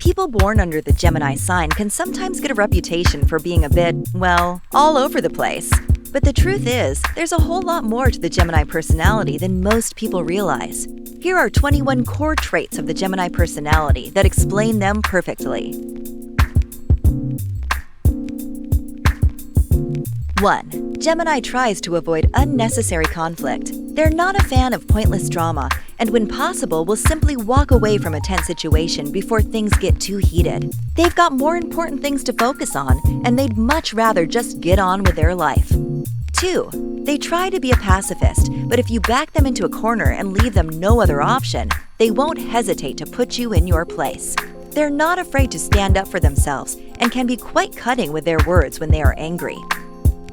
People born under the Gemini sign can sometimes get a reputation for being a bit, well, all over the place. But the truth is, there's a whole lot more to the Gemini personality than most people realize. Here are 21 core traits of the Gemini personality that explain them perfectly. 1. Gemini tries to avoid unnecessary conflict. They're not a fan of pointless drama, and when possible will simply walk away from a tense situation before things get too heated. They've got more important things to focus on, and they'd much rather just get on with their life. 2. They try to be a pacifist, but if you back them into a corner and leave them no other option, they won't hesitate to put you in your place. They're not afraid to stand up for themselves and can be quite cutting with their words when they are angry.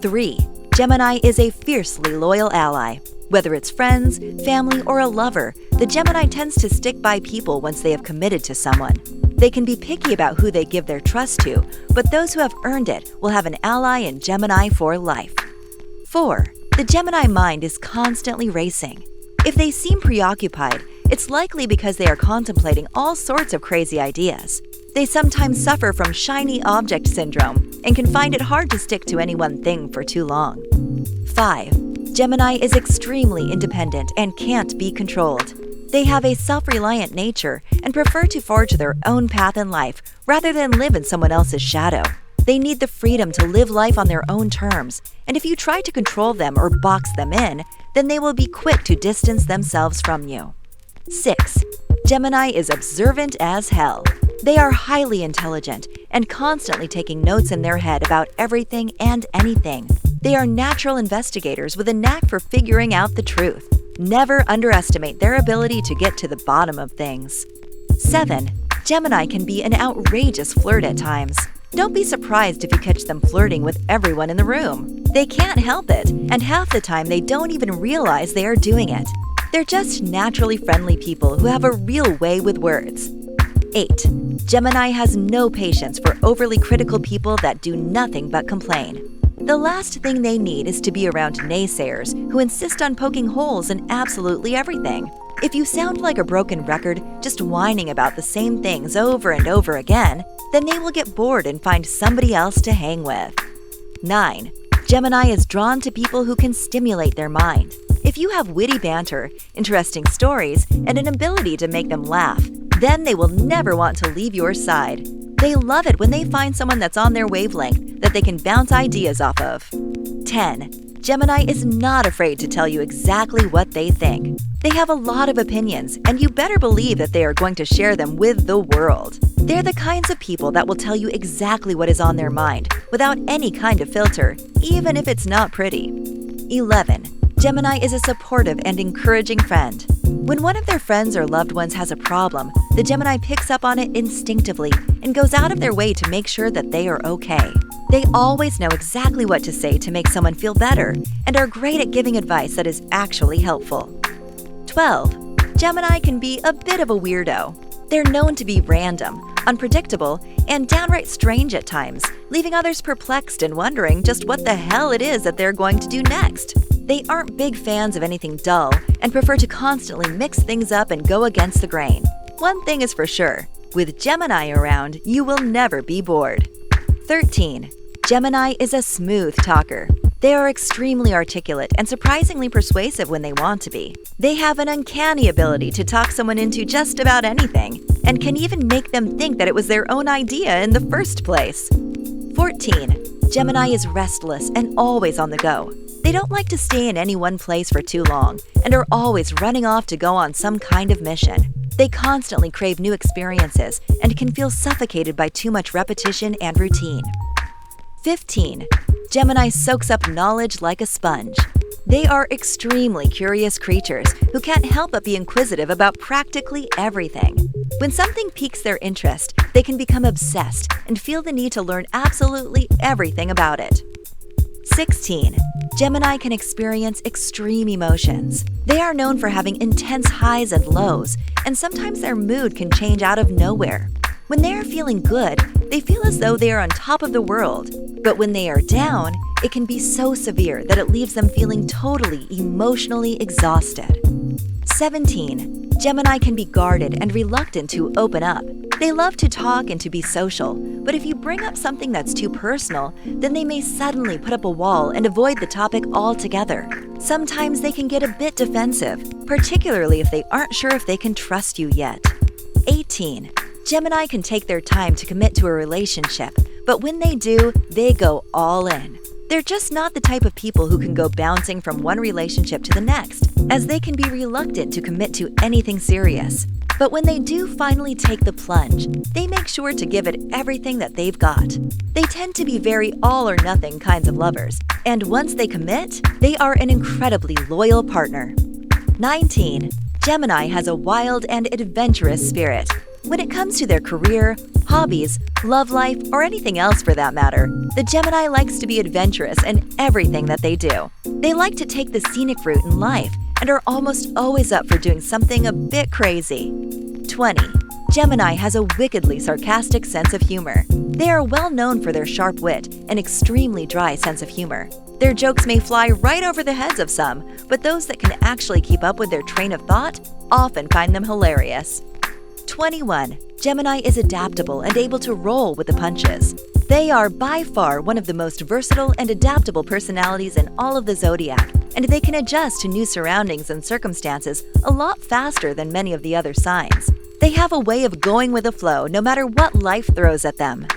3. Gemini is a fiercely loyal ally. Whether it's friends, family, or a lover, the Gemini tends to stick by people once they have committed to someone. They can be picky about who they give their trust to, but those who have earned it will have an ally in Gemini for life. 4. The Gemini mind is constantly racing. If they seem preoccupied, it's likely because they are contemplating all sorts of crazy ideas. They sometimes suffer from shiny object syndrome and can find it hard to stick to any one thing for too long. 5. Gemini is extremely independent and can't be controlled. They have a self-reliant nature and prefer to forge their own path in life rather than live in someone else's shadow. They need the freedom to live life on their own terms, and if you try to control them or box them in, then they will be quick to distance themselves from you. 6. Gemini is observant as hell. They are highly intelligent and constantly taking notes in their head about everything and anything. They are natural investigators with a knack for figuring out the truth. Never underestimate their ability to get to the bottom of things. 7. Gemini can be an outrageous flirt at times. Don't be surprised if you catch them flirting with everyone in the room. They can't help it, and half the time they don't even realize they are doing it. They're just naturally friendly people who have a real way with words. 8. Gemini has no patience for overly critical people that do nothing but complain. The last thing they need is to be around naysayers who insist on poking holes in absolutely everything. If you sound like a broken record, just whining about the same things over and over again, then they will get bored and find somebody else to hang with. 9. Gemini is drawn to people who can stimulate their mind. If you have witty banter, interesting stories, and an ability to make them laugh, then they will never want to leave your side. They love it when they find someone that's on their wavelength that they can bounce ideas off of. 10. Gemini is not afraid to tell you exactly what they think. They have a lot of opinions, and you better believe that they are going to share them with the world. They're the kinds of people that will tell you exactly what is on their mind, without any kind of filter, even if it's not pretty. 11. Gemini is a supportive and encouraging friend. When one of their friends or loved ones has a problem, the Gemini picks up on it instinctively and goes out of their way to make sure that they are okay. They always know exactly what to say to make someone feel better and are great at giving advice that is actually helpful. 12. Gemini can be a bit of a weirdo. They're known to be random, unpredictable, and downright strange at times, leaving others perplexed and wondering just what the hell it is that they're going to do next. They aren't big fans of anything dull and prefer to constantly mix things up and go against the grain. One thing is for sure, with Gemini around, you will never be bored. 13. Gemini is a smooth talker. They are extremely articulate and surprisingly persuasive when they want to be. They have an uncanny ability to talk someone into just about anything, and can even make them think that it was their own idea in the first place. 14. Gemini is restless and always on the go. They don't like to stay in any one place for too long, and are always running off to go on some kind of mission. They constantly crave new experiences, and can feel suffocated by too much repetition and routine. 15. Gemini soaks up knowledge like a sponge. They are extremely curious creatures who can't help but be inquisitive about practically everything. When something piques their interest, they can become obsessed and feel the need to learn absolutely everything about it. 16. Gemini can experience extreme emotions. They are known for having intense highs and lows, and sometimes their mood can change out of nowhere. When they are feeling good, they feel as though they are on top of the world. But when they are down, it can be so severe that it leaves them feeling totally emotionally exhausted. 17. Gemini can be guarded and reluctant to open up. They love to talk and to be social, but if you bring up something that's too personal, then they may suddenly put up a wall and avoid the topic altogether. Sometimes they can get a bit defensive, particularly if they aren't sure if they can trust you yet. 18. Gemini can take their time to commit to a relationship, but when they do, they go all in. They're just not the type of people who can go bouncing from one relationship to the next, as they can be reluctant to commit to anything serious. But when they do finally take the plunge, they make sure to give it everything that they've got. They tend to be very all-or-nothing kinds of lovers, and once they commit, they are an incredibly loyal partner. 19. Gemini has a wild and adventurous spirit. When it comes to their career, hobbies, love life, or anything else for that matter, the Gemini likes to be adventurous in everything that they do. They like to take the scenic route in life and are almost always up for doing something a bit crazy. 20. Gemini has a wickedly sarcastic sense of humor. They are well known for their sharp wit and extremely dry sense of humor. Their jokes may fly right over the heads of some, but those that can actually keep up with their train of thought often find them hilarious. 21. Gemini is adaptable and able to roll with the punches. They are by far one of the most versatile and adaptable personalities in all of the zodiac, and they can adjust to new surroundings and circumstances a lot faster than many of the other signs. They have a way of going with the flow no matter what life throws at them.